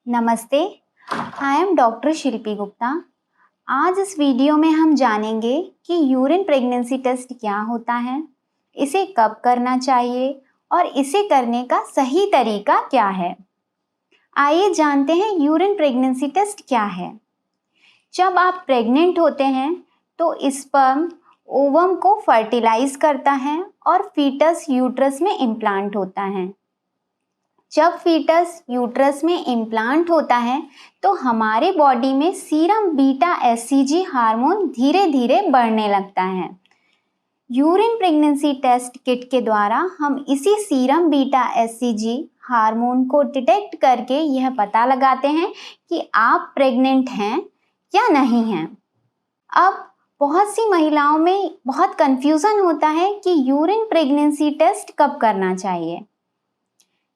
नमस्ते, I am doctor शिल्पी गुप्ता। आज इस वीडियो में हम जानेंगे कि यूरिन प्रेगनेंसी टेस्ट क्या होता है, इसे कब करना चाहिए और इसे करने का सही तरीका क्या है। आइए जानते हैं यूरिन प्रेगनेंसी टेस्ट क्या है। जब आप प्रेग्नेंट होते हैं तो स्पर्म ओवम को फर्टिलाइज करता है और फीटस यूट्रस में इम्प्लांट होता है। जब फीटस यूट्रस में इम्प्लांट होता है तो हमारे बॉडी में सीरम बीटा एससीजी हार्मोन धीरे धीरे बढ़ने लगता है। यूरिन प्रेगनेंसी टेस्ट किट के द्वारा हम इसी सीरम बीटा एससीजी हार्मोन को डिटेक्ट करके यह पता लगाते हैं कि आप प्रेग्नेंट हैं या नहीं हैं। अब बहुत सी महिलाओं में बहुत कंफ्यूजन होता है कि यूरिन प्रेगनेंसी टेस्ट कब करना चाहिए।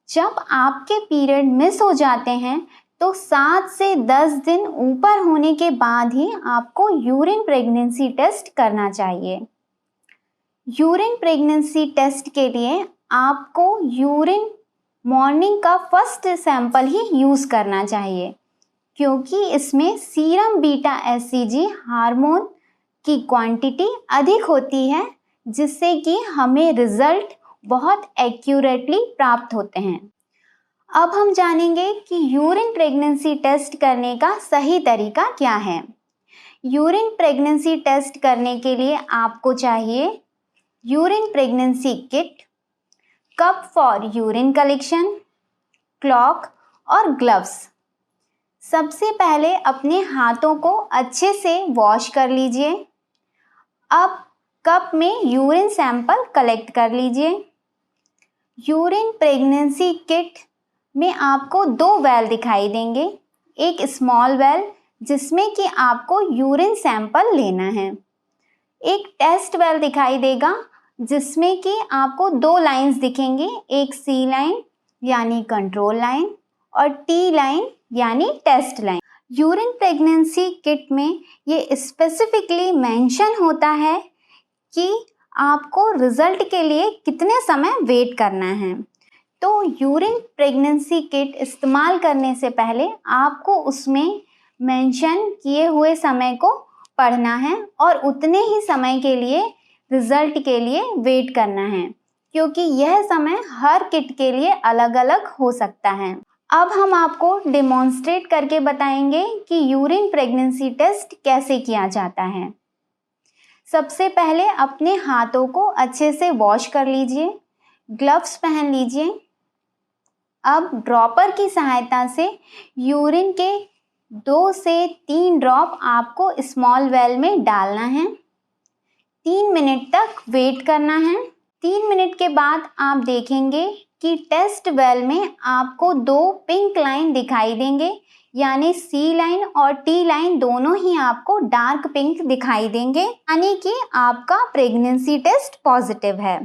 जब आपके पीरियड मिस हो जाते हैं तो 7 से 10 दिन ऊपर होने के बाद ही आपको यूरिन प्रेगनेंसी टेस्ट करना चाहिए। यूरिन प्रेगनेंसी टेस्ट के लिए आपको यूरिन मॉर्निंग का फर्स्ट सैंपल ही यूज़ करना चाहिए, क्योंकि इसमें सीरम बीटा एससीजी हार्मोन की क्वांटिटी अधिक होती है, जिससे कि हमें रिजल्ट बहुत एक्यूरेटली प्राप्त होते हैं। अब हम जानेंगे कि यूरिन प्रेगनेंसी टेस्ट करने का सही तरीका क्या है। यूरिन प्रेगनेंसी टेस्ट करने के लिए आपको चाहिए urine pregnancy kit, cup for urine collection, clock और ग्लव्स। सबसे पहले अपने हाथों को अच्छे से वॉश कर लीजिए। अब कप में यूरिन सैंपल कलेक्ट कर लीजिए। यूरिन प्रेगनेंसी किट में आपको 2 वेल दिखाई देंगे। एक स्मॉल वेल जिसमें कि आपको यूरिन सैंपल लेना है, एक टेस्ट वेल दिखाई देगा जिसमें कि आपको 2 लाइंस दिखेंगी, एक सी लाइन यानी कंट्रोल लाइन और टी लाइन यानी test line. Urine pregnancy kit में ये स्पेसिफिकली मेंशन होता है कि आपको रिजल्ट के लिए कितने समय वेट करना है। तो यूरिन प्रेगनेंसी किट इस्तेमाल करने से पहले आपको उसमें मेंशन किए हुए समय को पढ़ना है और उतने ही समय के लिए रिजल्ट के लिए वेट करना है, क्योंकि यह समय हर किट के लिए अलग अलग हो सकता है। अब हम आपको डेमोन्स्ट्रेट करके बताएंगे कि यूरिन प्रेगनेंसी टेस्ट कैसे किया जाता है। सबसे पहले अपने हाथों को अच्छे से वॉश कर लीजिए, ग्लव्स पहन लीजिए। अब ड्रॉपर की सहायता से यूरिन के 2 से 3 ड्रॉप आपको स्मॉल वेल में डालना है। 3 मिनट तक वेट करना है। 3 मिनट के बाद आप देखेंगे कि टेस्ट वेल में आपको 2 पिंक लाइन दिखाई देंगे, यानी सी लाइन और टी लाइन दोनों ही आपको डार्क पिंक दिखाई देंगे, यानी कि आपका प्रेगनेंसी टेस्ट पॉजिटिव है।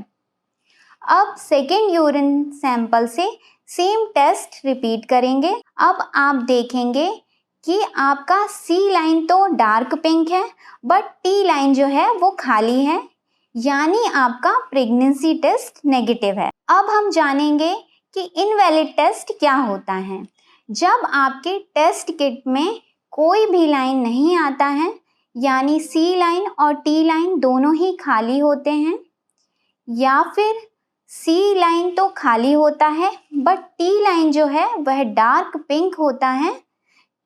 अब सेकेंड यूरिन सैंपल से सेम टेस्ट रिपीट करेंगे। अब आप देखेंगे कि आपका सी लाइन तो डार्क पिंक है, बट टी लाइन जो है वो खाली है, यानी आपका प्रेगनेंसी टेस्ट नेगेटिव है। अब हम जानेंगे कि इनवैलिड टेस्ट क्या होता है। जब आपके टेस्ट किट में कोई भी लाइन नहीं आता है, यानी सी लाइन और टी लाइन दोनों ही खाली होते हैं, या फिर सी लाइन तो खाली होता है बट टी लाइन जो है वह डार्क पिंक होता है,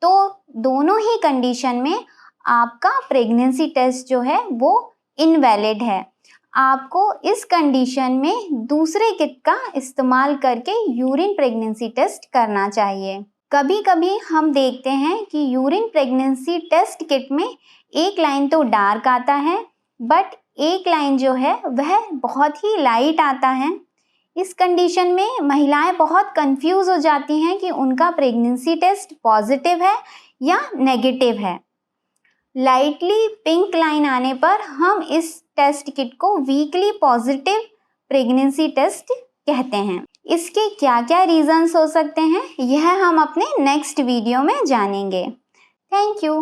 तो दोनों ही कंडीशन में आपका प्रेगनेंसी टेस्ट जो है वो इनवैलिड है। आपको इस कंडीशन में दूसरे किट का इस्तेमाल करके यूरिन प्रेगनेंसी टेस्ट करना चाहिए। कभी कभी हम देखते हैं कि यूरिन प्रेगनेंसी टेस्ट किट में एक लाइन तो डार्क आता है, बट एक लाइन जो है वह बहुत ही लाइट आता है। इस कंडीशन में महिलाएं बहुत कंफ्यूज हो जाती हैं कि उनका प्रेगनेंसी टेस्ट पॉजिटिव है या नेगेटिव है। लाइटली पिंक लाइन आने पर हम इस टेस्ट किट को वीकली पॉजिटिव प्रेगनेंसी टेस्ट कहते हैं। इसके क्या क्या रीजंस हो सकते हैं, यह हम अपने नेक्स्ट वीडियो में जानेंगे। Thank you.